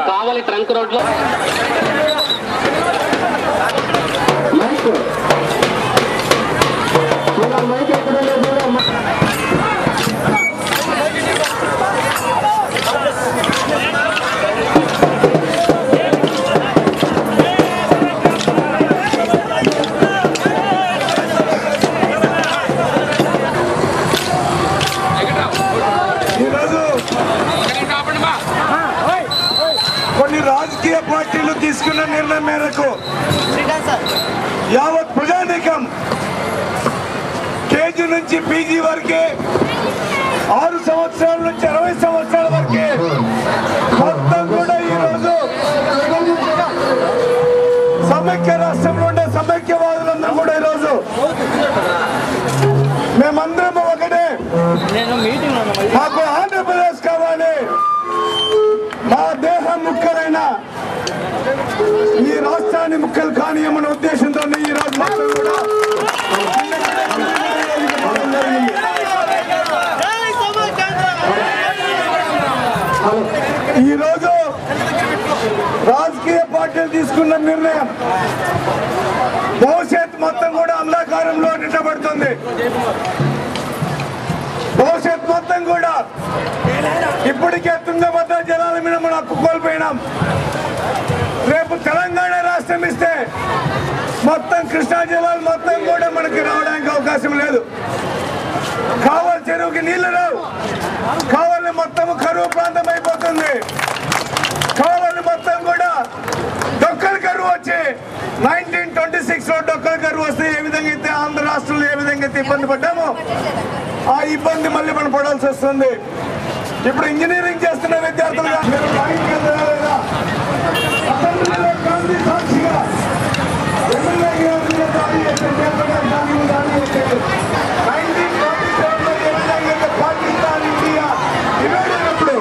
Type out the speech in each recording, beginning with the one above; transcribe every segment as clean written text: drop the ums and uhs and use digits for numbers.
కావలి trunk రోడ్లో కొన్ని రాజకీయ పార్టీలు తీసుకున్న నిర్ణయం మేరకు యావత్ ప్రజానీకం కేజీ నుంచి పీజీ వరకే 6 సంవత్సరాల నుంచి 60 సంవత్సరాల వరకే మొత్తం కూడా ఈరోజు సమైక్య రాష్ట్రంలో ఉండే సమైక్యవాదులందరూ కూడా ఈరోజు మేమందరం ఒకటే, మాకు ఆంధ్రప్రదేశ్ కావాలి, మా దేహం ముక్కలైన ఈ రాష్ట్రాన్ని ముక్కలు కానియమనే ఉద్దేశంతో ఈ రోజు మొత్తం కూడా ఈరోజు రాజకీయ పార్టీలు తీసుకున్న నిర్ణయం భవిష్యత్ మొత్తం కూడా అంధకారంలో నిలబడుతుంది. భవిష్యత్ మొత్తం కూడా ఇప్పటికే తుంగభద్ర జలాల మీద మనం హక్కు కోల్పోయినాం. రేపు తెలంగాణ రాష్ట్రం ఇస్తే మొత్తం కృష్ణా జలాలు మొత్తం కూడా మనకి రావడానికి అవకాశం లేదు. కావలి చెరువుకి నీళ్లు రావు. కావలి మొత్తం కరువు ప్రాంతం అయిపోతుంది. కావలి మొత్తం కూడా డొక్కల కరువు వచ్చి 1926 లో డొక్కల కరువు వస్తే ఏ విధంగా అయితే ఆంధ్ర రాష్ట్రంలో ఏ విధంగా అయితే ఇబ్బంది పడ్డామో ఆ ఇబ్బంది మళ్ళీ మనం పడాల్సి వస్తుంది. ఇప్పుడు ఇంజనీరింగ్ చేస్తున్న విద్యార్థులుగా సాక్షిగా పాకిస్తాన్ ఇండియా ఇవేటప్పుడు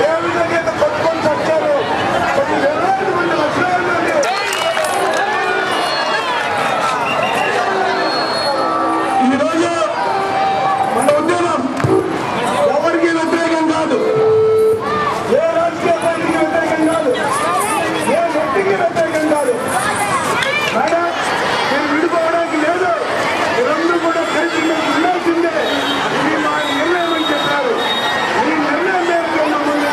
ఏ విధంగా అయితే కొట్టుకొని చచ్చారు. కొన్ని వేలాది మంది లక్షల మంది ఈరోజు మన ఉద్యమం ఎవరికి వ్యతిరేకం కాదు, ఏ రాజకీయ పార్టీకి వ్యతిరేకం కాదు, ఏ వ్యక్తికి వ్యతిరేకం కాదు. మేడం మీరు విడిపోవడానికి లేదు, మీరందరూ కూడా కలిసి మీకు ఉండాల్సిందే. ఇది మా నిర్ణయం అని చెప్పారు. ఈ నిర్ణయం మేరకు మమ్మల్ని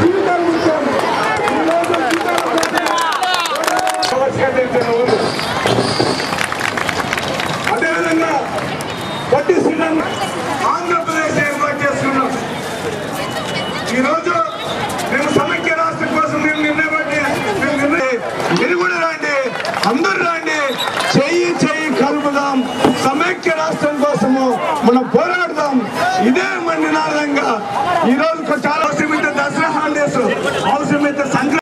జీవితాలు ముఖ్యం. అదేవిధంగా పట్టి శ్రీరామ్ ఆంధ్రప్రదేశ్ ఏర్పాటు చేసుకున్నాం. ఈరోజు మేము సమైక్య రాష్ట్రం కోసం మేము మీరు కూడా రండి, అందరూ రండి, చెయ్యి కలుపుదాం, సమైక్య రాష్ట్రం కోసము మనం పోరాడదాం. ఇదే మన నినాదంగా ఈరోజు చాలా